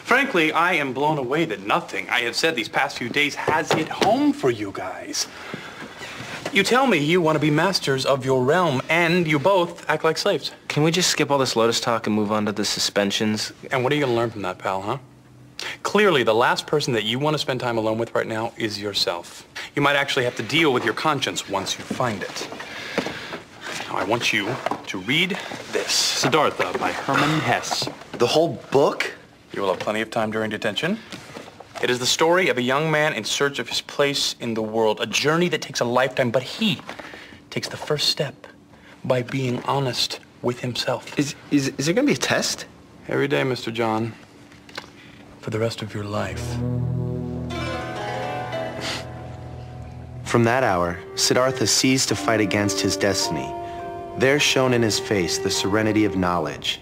Frankly, I am blown away that nothing I have said these past few days has hit home for you guys. You tell me you want to be masters of your realm, and you both act like slaves. Can we just skip all this Lotus talk and move on to the suspensions? And what are you going to learn from that, pal, huh? Clearly, the last person that you want to spend time alone with right now is yourself. You might actually have to deal with your conscience once you find it. Now, I want you to read this. Siddhartha by Hermann Hesse. The whole book? You will have plenty of time during detention. It is the story of a young man in search of his place in the world, a journey that takes a lifetime, but he takes the first step by being honest with himself. Is there going to be a test? Every day, Mr. John, for the rest of your life. From that hour, Siddhartha ceased to fight against his destiny. There shone in his face the serenity of knowledge,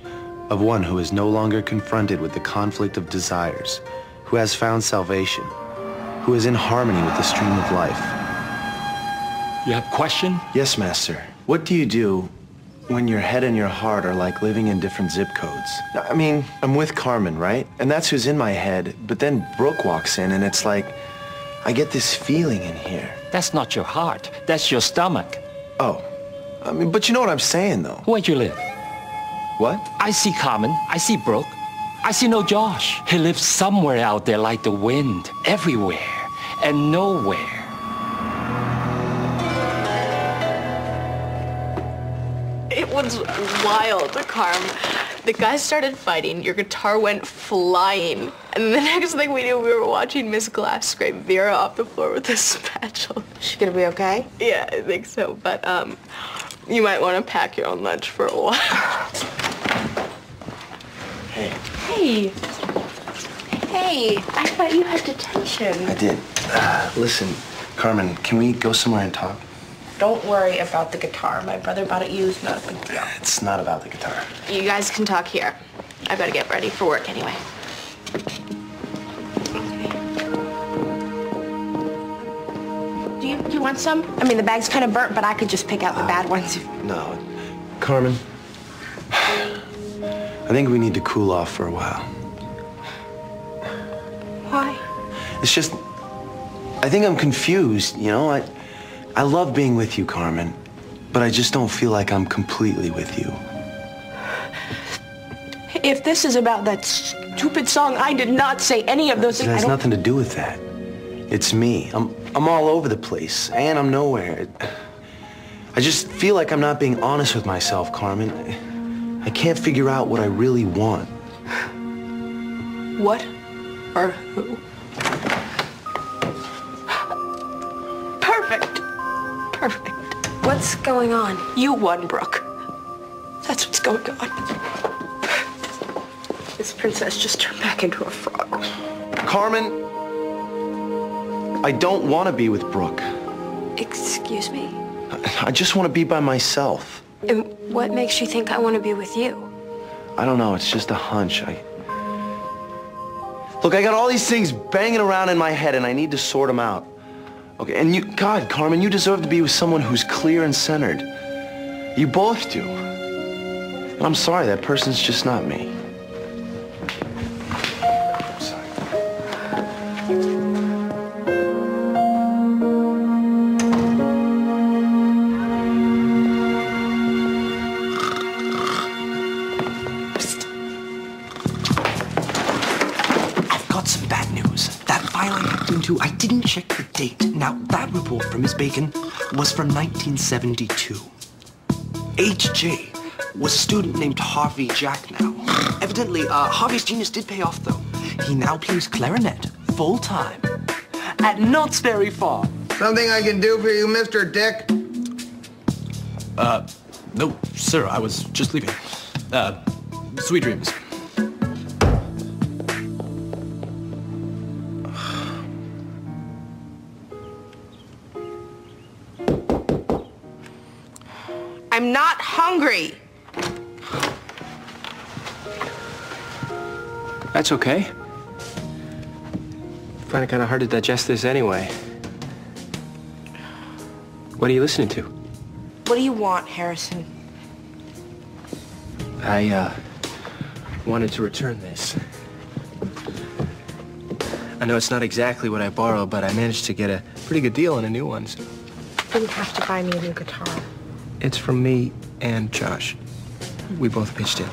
of one who is no longer confronted with the conflict of desires, who has found salvation, who is in harmony with the stream of life. You have a question? Yes, Master. What do you do when your head and your heart are like living in different zip codes? I mean, I'm with Carmen, right? And that's who's in my head, but then Brooke walks in and it's like, I get this feeling in here. That's not your heart. That's your stomach. Oh, I mean, but you know what I'm saying, though. Where you live? What? I see Carmen. I see Brooke. I see no Josh. He lives somewhere out there like the wind, everywhere and nowhere. It was wild, Carm. The guys started fighting, your guitar went flying, and the next thing we knew, we were watching Miss Glass scrape Vera off the floor with a spatula. She gonna be okay? Yeah, I think so, but you might want to pack your own lunch for a while. Hey. Hey. Hey, I thought you had detention. I did. Listen, Carmen, can we go somewhere and talk? Don't worry about the guitar. My brother bought it used, not a big deal. It's not about the guitar. You guys can talk here. I've got to get ready for work anyway. Do you want some? I mean, the bag's kind of burnt, but I could just pick out the bad ones. No. Carmen, I think we need to cool off for a while. Why? It's just, I think I'm confused, you know? I love being with you, Carmen, but I just don't feel like I'm completely with you. If this is about that stupid song, I did not say any of those things. It has nothing to do with that. It's me. I'm all over the place, and I'm nowhere. I just feel like I'm not being honest with myself, Carmen. I can't figure out what I really want. What or who? Perfect. Perfect. What's going on? You won, Brooke. That's what's going on. This princess just turned back into a frog. Carmen, I don't want to be with Brooke. Excuse me? I just want to be by myself. And what makes you think I want to be with you? I don't know, it's just a hunch. Look, I got all these things banging around in my head and I need to sort them out. Okay, and God, Carmen, you deserve to be with someone who's clear and centered. You both do. And I'm sorry, that person's just not me. I'm sorry. I've got some bad news. That file I looked into, I didn't check the date. Now, that report from Miss Bacon was from 1972. H.J. was a student named Harvey Jack now. Evidently, Harvey's genius did pay off, though. He now plays clarinet full-time at Knott's Berry Farm. Something I can do for you, Mr. Dick? No, sir, I was just leaving. Sweet dreams. I'm not hungry. That's okay. I find it kind of hard to digest this anyway. What are you listening to? What do you want, Harrison? I wanted to return this. I know it's not exactly what I borrowed, but I managed to get a pretty good deal on a new one. So. You didn't have to buy me a new guitar. It's from me and Josh. We both pitched in.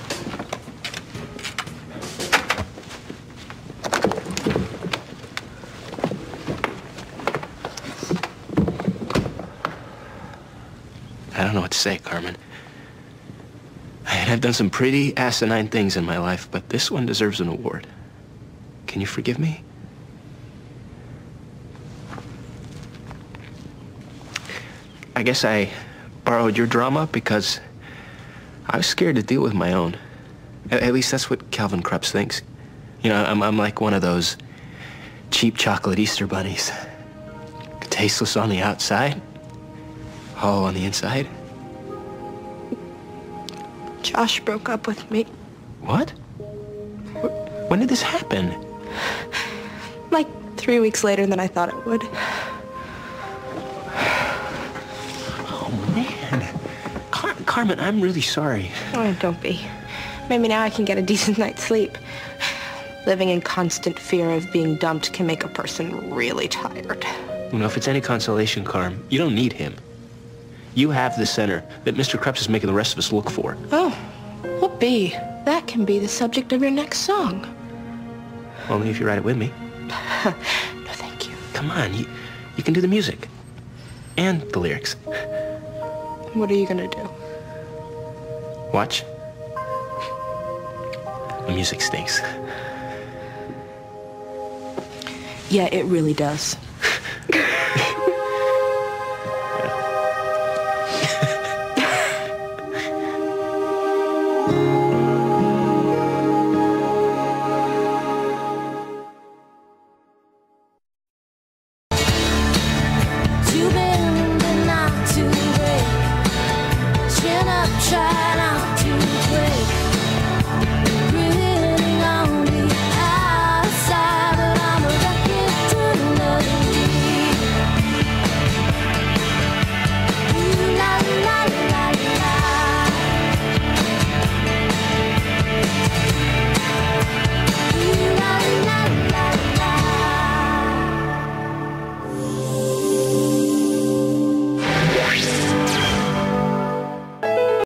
I don't know what to say, Carmen. I've done some pretty asinine things in my life, but this one deserves an award. Can you forgive me? I guess I borrowed your drama because I was scared to deal with my own. At least that's what Calvin Krebs thinks. You know, I'm like one of those cheap chocolate Easter bunnies. Tasteless on the outside, hollow on the inside. Josh broke up with me. What? When did this happen? Like 3 weeks later than I thought it would. Oh, man. Carmen, I'm really sorry. Oh, don't be. Maybe now I can get a decent night's sleep. Living in constant fear of being dumped can make a person really tired. You know, if it's any consolation, Carm, you don't need him. You have the center that Mr. Krebs is making the rest of us look for. Oh, whoopee. That can be the subject of your next song. Only if you write it with me. No, thank you. Come on, you can do the music. And the lyrics. What are you gonna do? Watch. The music stinks. Yeah, it really does. Too big, but not too big. Chin up, try.